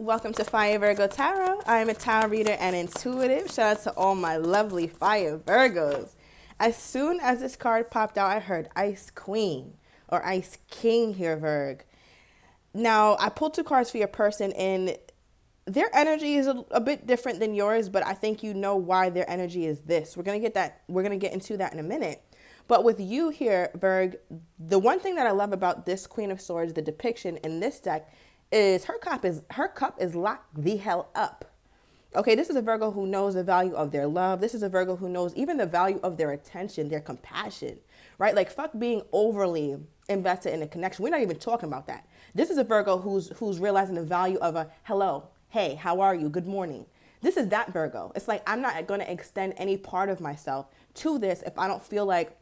Welcome to Fire Virgo Tarot. I am a tarot reader and intuitive. Shout out to all my lovely Fire Virgos. As soon as this card popped out, I heard Ice Queen or Ice King here, Virg. Now, I pulled two cards for your person, and their energy is a bit different than yours, but I think you know why their energy is this. We're gonna get into that in a minute. But with you here, Virg, the one thing that I love about this Queen of Swords, the depiction in this deck, is her cup is locked the hell up. Okay, this is a Virgo who knows the value of their love. This is a Virgo who knows even the value of their attention, their compassion, right? Like, fuck being overly invested in a connection. We're not even talking about that. This is a Virgo who's realizing the value of a hello, hey, how are you, good morning. This is that Virgo. It's like, I'm not going to extend any part of myself to this if I don't feel like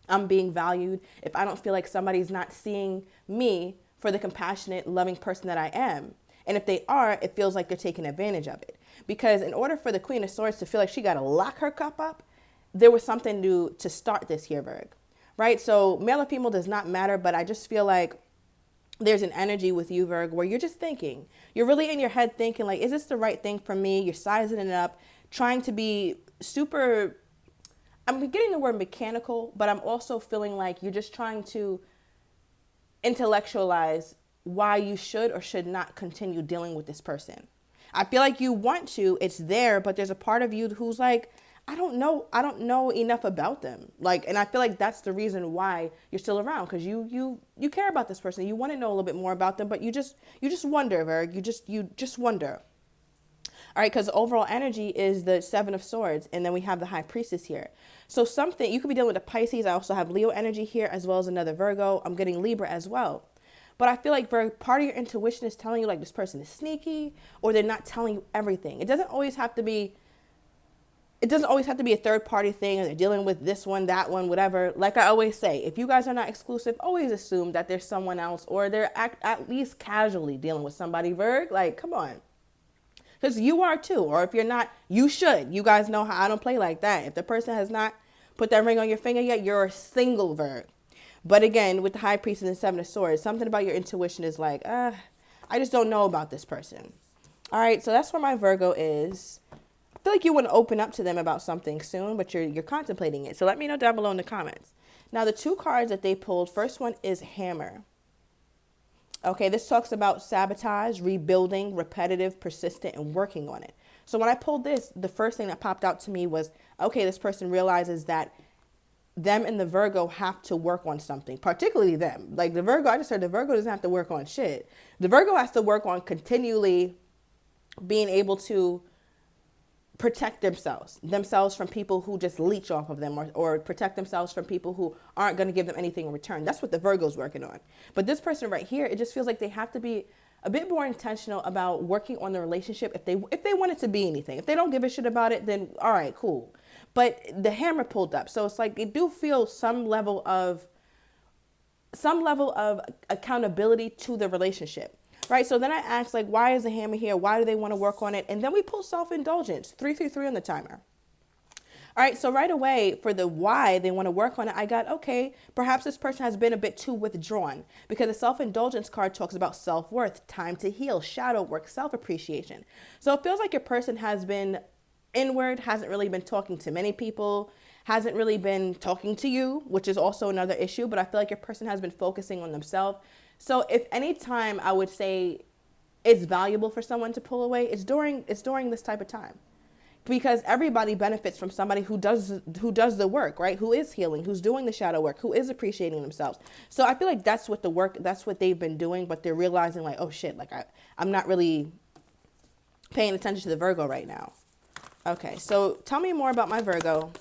I'm being valued, if I don't feel like somebody's not seeing me for the compassionate, loving person that I am. And if they are, it feels like they're taking advantage of it. Because in order for the Queen of Swords to feel like she got to lock her cup up, there was something to start this here, Virg. Right? So male or female does not matter, but I just feel like there's an energy with you, Virg, where you're just thinking. You're really in your head thinking, like, is this the right thing for me? You're sizing it up, trying to be super, I'm getting the word mechanical, but I'm also feeling like you're just trying to intellectualize why you should or should not continue dealing with this person. I feel like you want to, it's there, but there's a part of you who's like, I don't know enough about them. Like, and I feel like that's the reason why you're still around, because you care about this person. You want to know a little bit more about them, but you just wonder, Virg. You just wonder. All right, because overall energy is the Seven of Swords, and then we have the High Priestess here. So something, you could be dealing with a Pisces. I also have Leo energy here, as well as another Virgo. I'm getting Libra as well. But I feel like, Virgo, part of your intuition is telling you, like, this person is sneaky, or they're not telling you everything. It doesn't always have to be a third party thing, and they're dealing with this one, that one, whatever. Like I always say, if you guys are not exclusive, always assume that there's someone else, or they're at least casually dealing with somebody, Virg. Like, come on. Because you are too. Or if you're not, you should. You guys know how I don't play like that. If the person has not put that ring on your finger yet, you're a single, Virg. But again, with the High Priest and the Seven of Swords, something about your intuition is like, I just don't know about this person. All right, so that's where my Virgo is. I feel like you want to open up to them about something soon, but you're contemplating it. So let me know down below in the comments. Now, the two cards that they pulled, first one is Hammer. Okay, this talks about sabotage, rebuilding, repetitive, persistent, and working on it. So when I pulled this, the first thing that popped out to me was, okay, this person realizes that them and the Virgo have to work on something, particularly them. Like the Virgo, I just heard the Virgo doesn't have to work on shit. The Virgo has to work on continually being able to protect themselves from people who just leech off of them, or protect themselves from people who aren't going to give them anything in return. That's what the Virgo's working on. But this person right here, it just feels like they have to be a bit more intentional about working on the relationship if they want it to be anything. If they don't give a shit about it, then all right, cool. But the Hammer pulled up. So it's like they do feel some level of accountability to the relationship. Right, so then I asked, like, why is the Hammer here? Why do they want to work on it? And then we pull self-indulgence, 333 on the timer. All right, so right away, for the why they want to work on it, I got, okay, perhaps this person has been a bit too withdrawn, because the self-indulgence card talks about self-worth, time to heal, shadow work, self-appreciation. So it feels like your person has been inward, hasn't really been talking to many people, hasn't really been talking to you, which is also another issue, but I feel like your person has been focusing on themselves. So if any time I would say it's valuable for someone to pull away, it's during this type of time. Because everybody benefits from somebody who does the work, right? Who is healing, who's doing the shadow work, who is appreciating themselves. So I feel like that's what they've been doing, but they're realizing, like, oh shit, like I'm not really paying attention to the Virgo right now. Okay, so tell me more about my Virgo.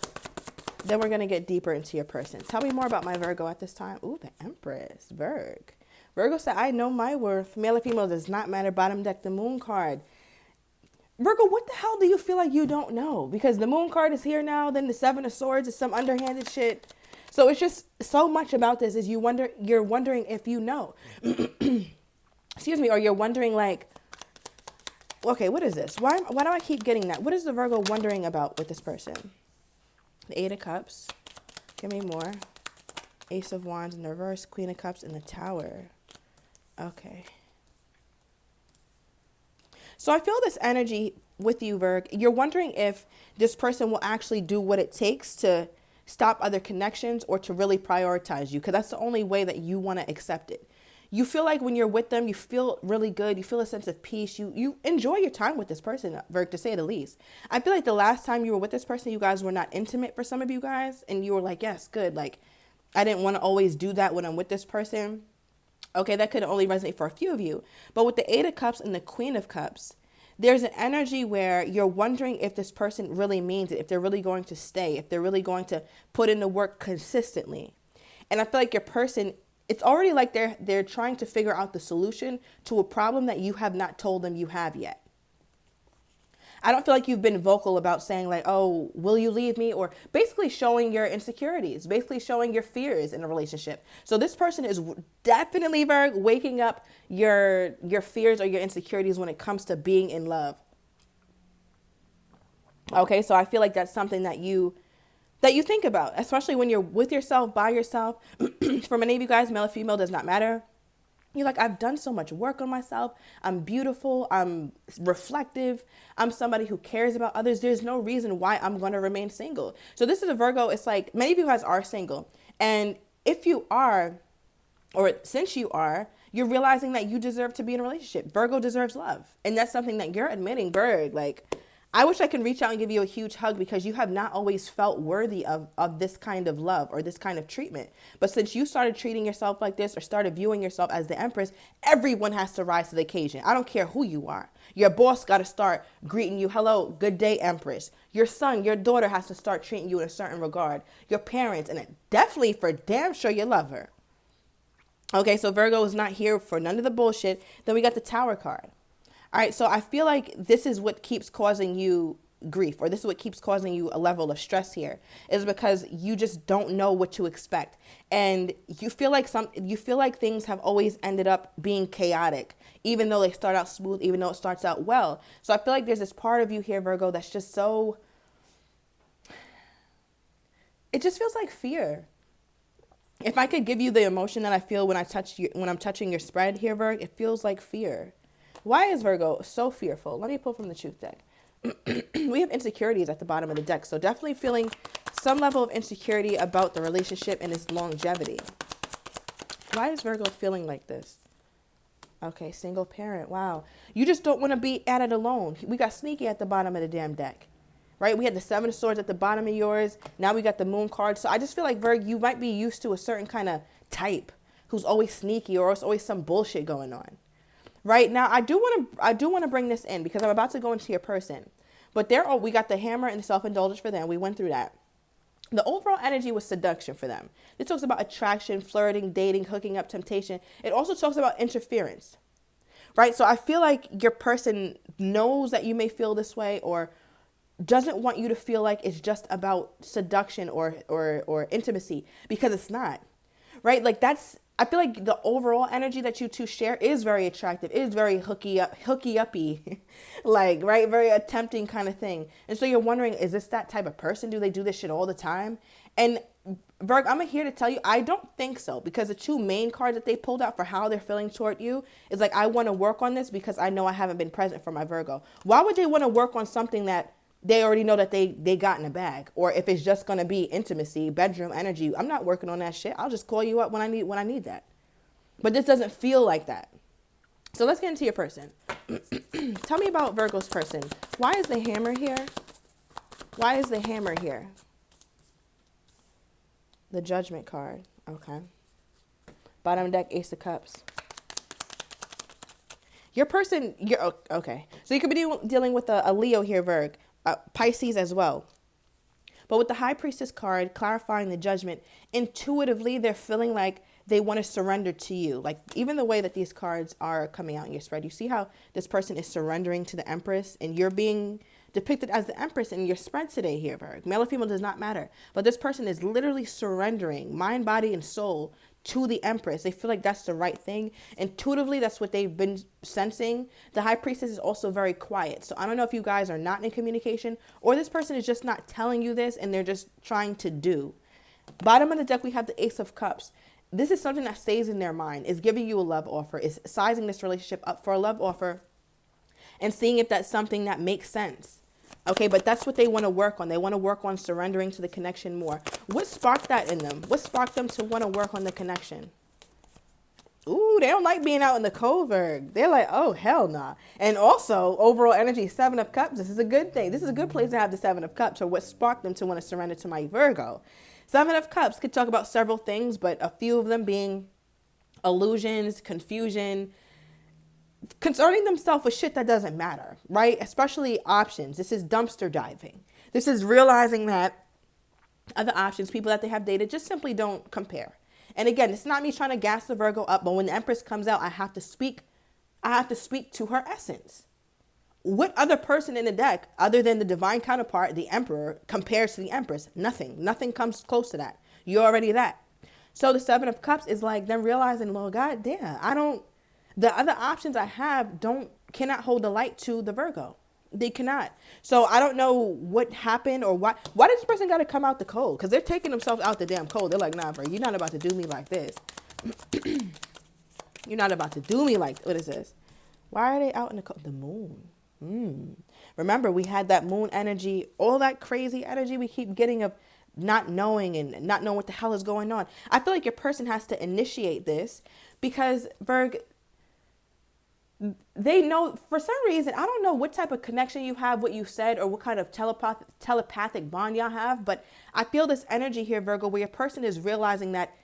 Then we're going to get deeper into your person. Tell me more about my Virgo at this time. Ooh, the Empress, Virg. Virgo said, I know my worth. Male or female does not matter. Bottom deck, the Moon card. Virgo, what the hell do you feel like you don't know? Because the Moon card is here now. Then the Seven of Swords is some underhanded shit. So it's just so much about this is you're wondering if you know. Excuse me. Or you're wondering, like, okay, what is this? Why do I keep getting that? What is the Virgo wondering about with this person? The Eight of Cups. Give me more. Ace of Wands in reverse. Queen of Cups in the Tower. Okay. So I feel this energy with you, Virg. You're wondering if this person will actually do what it takes to stop other connections or to really prioritize you, because that's the only way that you want to accept it. You feel like when you're with them, you feel really good. You feel a sense of peace. You enjoy your time with this person, Virg, to say the least. I feel like the last time you were with this person, you guys were not intimate for some of you guys. And you were like, yes, good. Like, I didn't want to always do that when I'm with this person. Okay, that could only resonate for a few of you. But with the Eight of Cups and the Queen of Cups, there's an energy where you're wondering if this person really means it, if they're really going to stay, if they're really going to put in the work consistently. And I feel like your person, it's already like they're trying to figure out the solution to a problem that you have not told them you have yet. I don't feel like you've been vocal about saying like, oh, will you leave me? Or basically showing your insecurities, basically showing your fears in a relationship. So this person is definitely, Virg, waking up your fears or your insecurities when it comes to being in love. Okay, so I feel like that's something that you think about, especially when you're with yourself, by yourself. For many of you guys, male or female, does not matter. You're like, I've done so much work on myself. I'm beautiful. I'm reflective. I'm somebody who cares about others. There's no reason why I'm going to remain single. So this is a Virgo. It's like many of you guys are single. And if you are, or since you are, you're realizing that you deserve to be in a relationship. Virgo deserves love. And that's something that you're admitting, Virg. Like, I wish I could reach out and give you a huge hug because you have not always felt worthy of this kind of love or this kind of treatment. But since you started treating yourself like this or started viewing yourself as the Empress, everyone has to rise to the occasion. I don't care who you are. Your boss got to start greeting you, hello, good day, Empress. Your son, your daughter has to start treating you in a certain regard. Your parents, and definitely for damn sure your lover. Okay, so Virgo is not here for none of the bullshit. Then we got the Tower card. All right, so I feel like this is what keeps causing you grief, or this is what keeps causing you a level of stress here, is because you just don't know what to expect. And you feel like things have always ended up being chaotic, even though they start out smooth, even though it starts out well. So I feel like there's this part of you here, Virgo, that's just so, it just feels like fear. If I could give you the emotion that I feel when I'm touching your spread here, Virg, it feels like fear. Why is Virgo so fearful? Let me pull from the Truth deck. We have insecurities at the bottom of the deck. So definitely feeling some level of insecurity about the relationship and its longevity. Why is Virgo feeling like this? Okay, single parent. Wow. You just don't want to be at it alone. We got sneaky at the bottom of the damn deck. Right? We had the Seven of Swords at the bottom of yours. Now we got the Moon card. So I just feel like, Virg, you might be used to a certain kind of type who's always sneaky, or it's always some bullshit going on. Right now, I do want to bring this in because I'm about to go into your person, but we got the Hammer and the self-indulgence for them. We went through that. The overall energy was seduction for them. It talks about attraction, flirting, dating, hooking up, temptation. It also talks about interference, right? So I feel like your person knows that you may feel this way, or doesn't want you to feel like it's just about seduction or intimacy, because it's not, right? Like I feel like the overall energy that you two share is very attractive, is very hooky uppy, like, right? Very tempting kind of thing. And so you're wondering, is this that type of person? Do they do this shit all the time? And Virg, I'm here to tell you, I don't think so, because the two main cards that they pulled out for how they're feeling toward you is like, I want to work on this because I know I haven't been present for my Virgo. Why would they want to work on something that they already know that they got in a bag? Or if it's just going to be intimacy, bedroom energy, I'm not working on that shit. I'll just call you up when I need that. But this doesn't feel like that. So let's get into your person. Tell me about Virgo's person. Why is the Hammer here? Why is the Hammer here? The Judgment card. Okay. Bottom deck, Ace of Cups. Your person, okay. So you could be dealing with a Leo here, Virg. Pisces as well. But with the High Priestess card, clarifying the Judgment, intuitively they're feeling like they want to surrender to you. Like, even the way that these cards are coming out in your spread, you see how this person is surrendering to the Empress, and you're being depicted as the Empress in your spread today here, Virg. Male or female does not matter. But this person is literally surrendering mind, body, and soul to the Empress. They feel like that's the right thing. Intuitively, that's what they've been sensing. The High Priestess is also very quiet. So I don't know if you guys are not in communication, or this person is just not telling you this and they're just trying to do. Bottom of the deck, we have the Ace of Cups. This is something that stays in their mind, is giving you a love offer, is sizing this relationship up for a love offer. and seeing if that's something that makes sense. Okay, but that's what they want to work on. They want to work on surrendering to the connection more. What sparked that in them? What sparked them to want to work on the connection? Ooh, they don't like being out in the cold, Virgo. They're like, oh, hell nah. And also, overall energy, 7 of Cups. This is a good thing. This is a good place to have the 7 of Cups, or what sparked them to want to surrender to my Virgo. 7 of Cups could talk about several things, but a few of them being illusions, confusion, concerning themselves with shit that doesn't matter, right? Especially options. This is dumpster diving. This is realizing that other options, people that they have dated, just simply don't compare. And again, it's not me trying to gas the Virgo up, but when the Empress comes out, I have to speak to her essence. What other person in the deck, other than the divine counterpart, the Emperor, compares to the Empress? Nothing. Nothing comes close to that. You're already that. So the 7 of Cups is like them realizing, well, God damn, the other options I have cannot hold the light to the Virgo. They cannot. So I don't know what happened or why did this person got to come out the cold? Because they're taking themselves out the damn cold. They're like, nah, bro, you're not about to do me like this. You're not about to do me like, what is this? Why are they out in the cold? The moon. Remember, we had that moon energy, all that crazy energy we keep getting of not knowing and not knowing what the hell is going on. I feel like your person has to initiate this because, Virg, they know for some reason, I don't know what type of connection you have, what you said, or what kind of telepathic bond y'all have, but I feel this energy here, Virgo, where your person is realizing that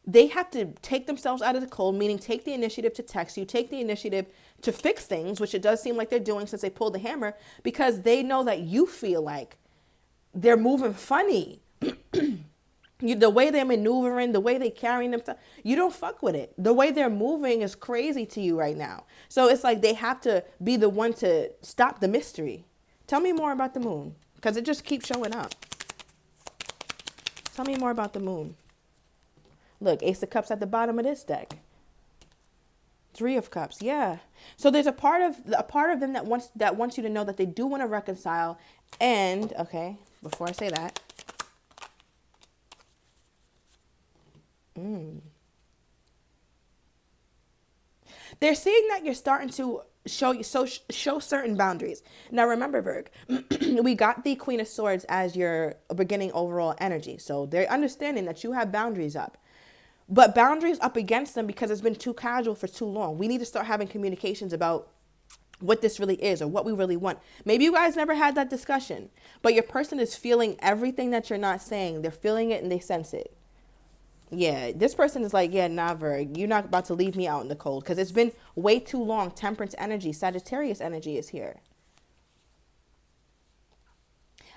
they have to take themselves out of the cold, meaning take the initiative to text you, take the initiative to fix things, which it does seem like they're doing since they pulled the hammer, because they know that you feel like they're moving funny. The way they're maneuvering, the way they're carrying themselves, you don't fuck with it. The way they're moving is crazy to you right now. So it's like they have to be the one to stop the mystery. Tell me more about the moon, because it just keeps showing up. Tell me more about the moon. Look, Ace of Cups at the bottom of this deck. 3 of Cups, yeah. So there's a part of them that wants you to know that they do want to reconcile. And okay, before I say that. They're seeing that you're starting to show certain boundaries. Now remember, Virg, we got the Queen of Swords as your beginning overall energy. So they're understanding that you have boundaries up. But boundaries up against them because it's been too casual for too long. We need to start having communications about what this really is or what we really want. Maybe you guys never had that discussion, but your person is feeling everything that you're not saying. They're feeling it and they sense it. Yeah, this person is like, yeah, nah, Virg, you're not about to leave me out in the cold because it's been way too long. Temperance energy, Sagittarius energy is here.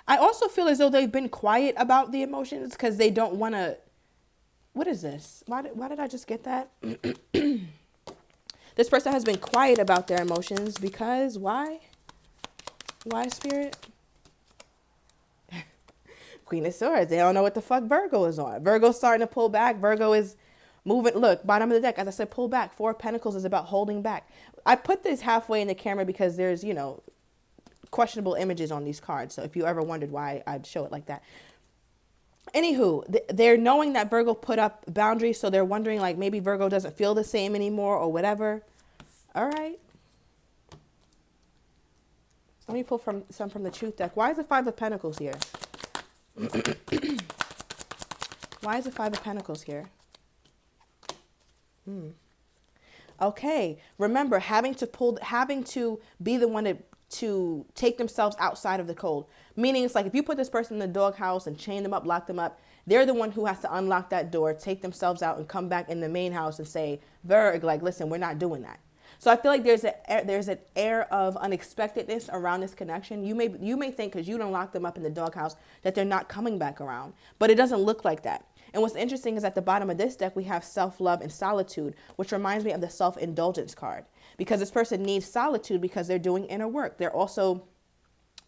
I also feel as though they've been quiet about the emotions because they don't want to. What is this? Why did I just get that? This person has been quiet about their emotions because why? Why, Spirit? Queen of Swords. They don't know what the fuck Virgo is on. Virgo's starting to pull back. Virgo is moving. Look, bottom of the deck. As I said, pull back. 4 of Pentacles is about holding back. I put this halfway in the camera because there's, questionable images on these cards. So if you ever wondered why I'd show it like that. Anywho, they're knowing that Virgo put up boundaries. So they're wondering like maybe Virgo doesn't feel the same anymore or whatever. All right. Let me pull some from the Truth deck. Why is the 5 of Pentacles here? Why is the 5 of Pentacles here? Okay. Remember, having to be the one to take themselves outside of the cold. Meaning it's like if you put this person in the doghouse and chain them up, lock them up, they're the one who has to unlock that door, take themselves out and come back in the main house and say, Virg, like, listen, we're not doing that. So I feel like there's an air of unexpectedness around this connection. You may think because you don't lock them up in the doghouse that they're not coming back around, but it doesn't look like that. And what's interesting is at the bottom of this deck, we have self-love and solitude, which reminds me of the self-indulgence card because this person needs solitude because they're doing inner work. They're also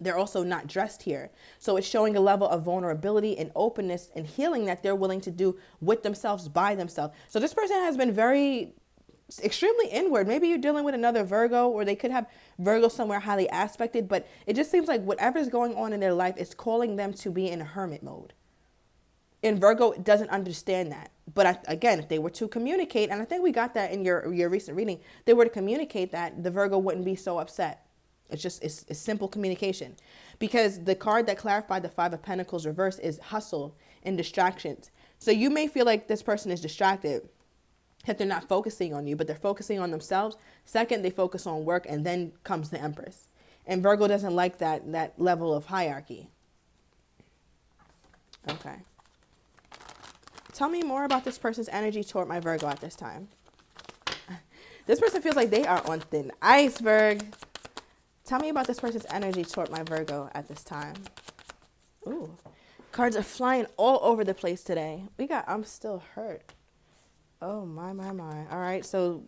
not dressed here. So it's showing a level of vulnerability and openness and healing that they're willing to do with themselves, by themselves. So this person has been extremely inward. Maybe you're dealing with another Virgo, or they could have Virgo somewhere highly aspected, but it just seems like whatever's going on in their life is calling them to be in a hermit mode. And Virgo doesn't understand that. But again, if they were to communicate, and I think we got that in your recent reading, they were to communicate that, the Virgo wouldn't be so upset. It's simple communication. Because the card that clarified the Five of Pentacles reverse is hustle and distractions. So you may feel like this person is distracted, that they're not focusing on you, but they're focusing on themselves. Second, they focus on work, and then comes the Empress. And Virgo doesn't like that level of hierarchy. Okay. Tell me more about this person's energy toward my Virgo at this time. This person feels like they are on thin ice, Virg. Tell me about this person's energy toward my Virgo at this time. Ooh. Cards are flying all over the place today. We got I'm still hurt. Oh, my. All right, so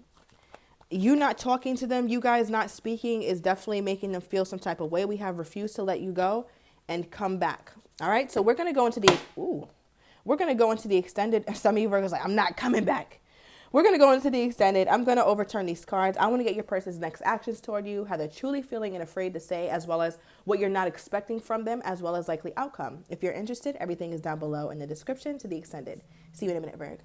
you not talking to them, you guys not speaking is definitely making them feel some type of way. We have refused to let you go and come back. All right, so we're going to go into the extended. Some of you Virgos like, I'm not coming back. We're going to go into the extended. I'm going to overturn these cards. I want to get your person's next actions toward you, how they're truly feeling and afraid to say, as well as what you're not expecting from them, as well as likely outcome. If you're interested, everything is down below in the description to the extended. See you in a minute, Virg.